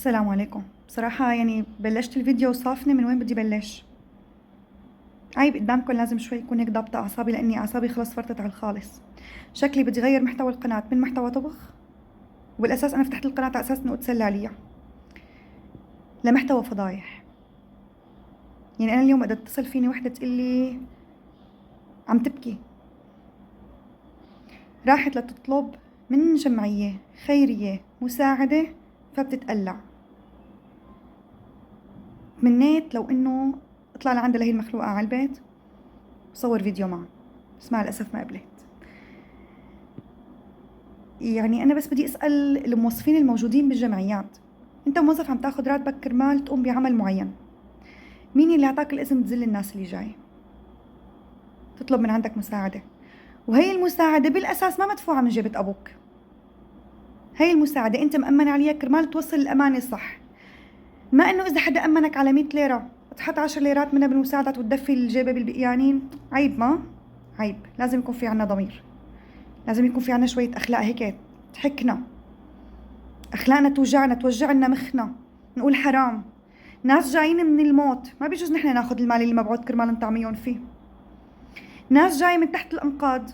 السلام عليكم. بصراحة يعني بلشت الفيديو وصافني من وين بدي بلش. عيب قدامكم، لازم شوي يكون هيك ضابطة أعصابي لأني أعصابي خلص فرطت على الخالص. شكلي بدي غير محتوى القناة من محتوى طبخ، وبالأساس أنا فتحت القناة على أساس إنه أتسلى عليها، لمحتوى فضايح. يعني أنا اليوم بدها تتصل فيني وحدة تقلي عم تبكي، راحت لتطلب من جمعية خيرية مساعدة فبتتقلع. تمنيت لو إنه اطلع لعندها لهي المخلوقة على البيت وصور فيديو معها، بس مع الأسف ما قبلت. يعني أنا بس بدي أسأل الموظفين الموجودين بالجمعيات، أنت موظف عم تاخد راتبك كرمال تقوم بعمل معين، مين اللي أعطاك الإذن تذل الناس اللي جاي تطلب من عندك مساعدة؟ وهي المساعدة بالأساس ما مدفوعة من جيبة أبوك، هي المساعدة أنت مأمن عليها كرمال توصل الأمانة صح. ما إنه إذا حدا أمنك على 100 ليرة تحط 10 ليرات منها بالمساعدات وتدفي الجيبة بالبقيانين، عيب ما؟ عيب. لازم يكون في عنا ضمير، لازم يكون في عنا شوية أخلاق هيك تحكنا، أخلاقنا توجعنا مخنا، نقول حرام. ناس جايين من الموت، ما بيجوز نحن ناخذ المال اللي مبعوث كرمال نطعميهم فيه. ناس جاي من تحت الأنقاض،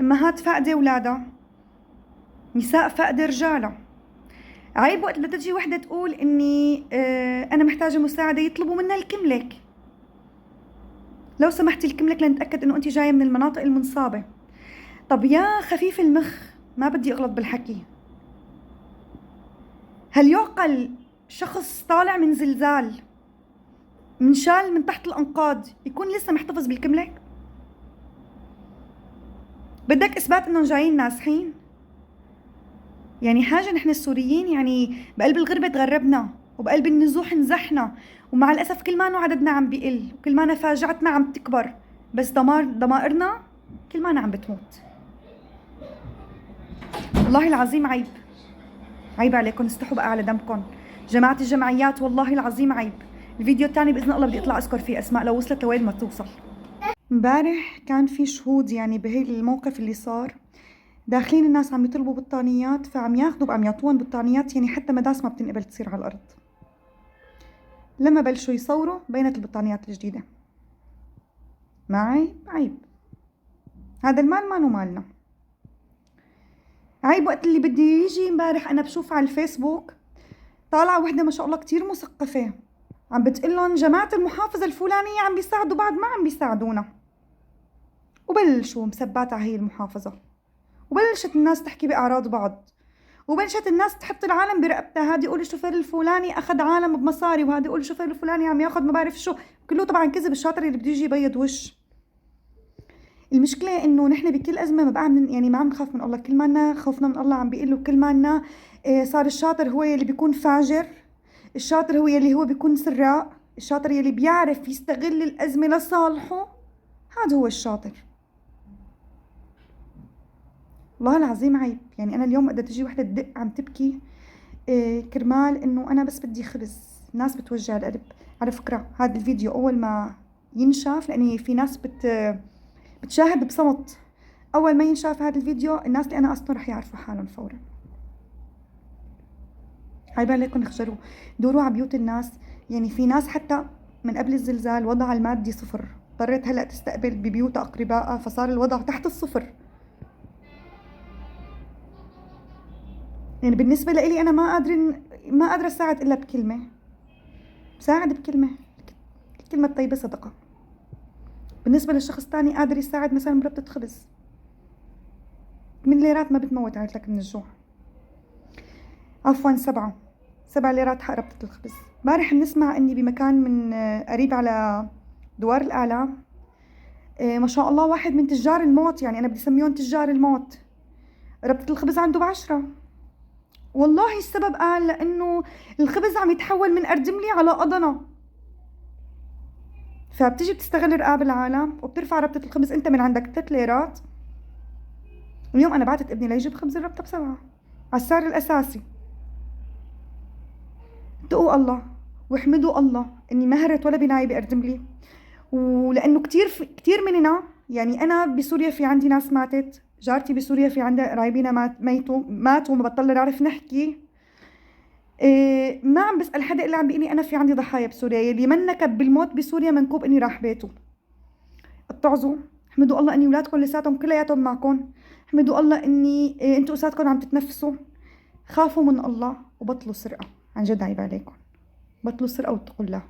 أمهات فاقدة أولادها، نساء فاقدة رجالها. عيب وقت بدها تجي وحدة تقول إني أنا محتاجة مساعدة يطلبوا منها الكملك. لو سمحتي الكملك لنتأكد إنه أنت جاية من المناطق المنصابة. طب يا خفيف المخ، ما بدي أغلط بالحكي، هل يعقل شخص طالع من زلزال منشال من تحت الأنقاض يكون لسه محتفظ بالكملك؟ بدك إثبات إنهم جايين ناسحين؟ يعني حاجة نحن السوريين يعني بقلب الغربة تغربنا، وبقلب النزوح نزحنا، ومع الأسف كل ما عددنا عم بيقل وكل ما فاجعتنا عم تكبر، بس ضمائرنا كل ما عم بتموت. والله العظيم عيب، عيب عليكم، استحوا بقى على دمكم جماعة الجمعيات، والله العظيم عيب. الفيديو الثاني بإذن الله بدي أطلع أذكر فيه أسماء لو وصلت لوين ما توصل. امبارح كان في شهود يعني بهي الموقف اللي صار، داخلين الناس عم يطلبوا بطانيات، فعم ياخذوا عم يعطوهم بطانيات، يعني حتى مداس ما بتنقبل تصير على الأرض. لما بلشوا يصوروا بينت البطانيات الجديدة. ما عيب؟ عيب. هذا المال ما مالنا. عيب وقت اللي بدي يجي. امبارح أنا بشوف على الفيسبوك طالعة وحدة ما شاء الله كتير مثقفة عم بتقلن جماعة المحافظة الفلانية عم بيساعدوا بعض، ما عم بيساعدونا، وبلشوا مسبات على هي المحافظة، وبلشت الناس تحكي بأعراض بعض، وبلشت الناس تحط العالم برقبتها، هذا يقول الشوفير الفلاني اخذ عالم بمصاري، وهذا يقول الشوفير الفلاني عم ياخذ ما بعرف شو، كله طبعا كذب. الشاطر اللي بده يجي يبيض وش. المشكله انه نحن بكل ازمه ما بقى يعني ما عم نخاف من الله، كل ما خوفنا من الله عم بيقل، وكل ما صار الشاطر هو يلي بيكون فاجر، الشاطر هو يلي هو بيكون سراق، الشاطر يلي بيعرف يستغل الازمه لصالحه، هذا هو الشاطر. والله العظيم عيب. يعني انا اليوم بدها تجي وحده تدق عم تبكي كرمال انه انا بس بدي خبز. ناس بتوجع القلب. على فكرة هذا الفيديو اول ما ينشاف، لاني في ناس بتشاهد بصمت، اول ما ينشاف هذا الفيديو الناس اللي انا اصلا رح يعرفوا حالهم فورا. عيب عليكم اخجلوا، دوروا على بيوت الناس. يعني في ناس حتى من قبل الزلزال وضعها المادي صفر، اضطرت هلا تستقبل ببيوت اقربائها، فصار الوضع تحت الصفر. يعني بالنسبة لإلي أنا ما قادرة أساعد إلا بكلمة، بساعد بكلمة، الكلمة الطيبة صدقة. بالنسبة للشخص الثاني قادر يساعد مثلا بربطة خبز، من ليرات ما بتموت عيت لك من الجوع، عفوا 7 ليرات حق ربطة الخبز. امبارح بنسمع اني بمكان من قريب على دوار الآلام، ما شاء الله واحد من تجار الموت، يعني أنا بدي سميهم تجار الموت، ربطة الخبز عنده ب10. والله السبب قال لأنه الخبز عم يتحول من أردملي على قضنة، فبتيجي بتستغل رقاب العالم وبترفع ربطة الخبز انت من عندك 3 ليرات. اليوم انا بعتت ابني ليجيب خبز الربطة ب7 على السعر الاساسي. اتقوا الله واحمدوا الله اني ما هرت ولا بناية بأردملي، ولانه كتير مننا، يعني انا بسوريا في عندي ناس ماتت، جارتي بسوريا في عندها قرايبينا ماتوا وما بطلنا نعرف نحكي. ما عم بسأل حدا إلا عم بيقلي أنا في عندي ضحايا بسوريا، يلي من نكب بالموت بسوريا منكوب إني راح بيته. اتعظوا، احمدوا الله إني أولادكم لساتهم كلياتهم معكم، احمدوا الله إني أنتوا لساتكم عم تتنفسوا. خافوا من الله وبطلوا سرقة، عن جد عيب عليكم، بطلوا سرقة واتقوا الله.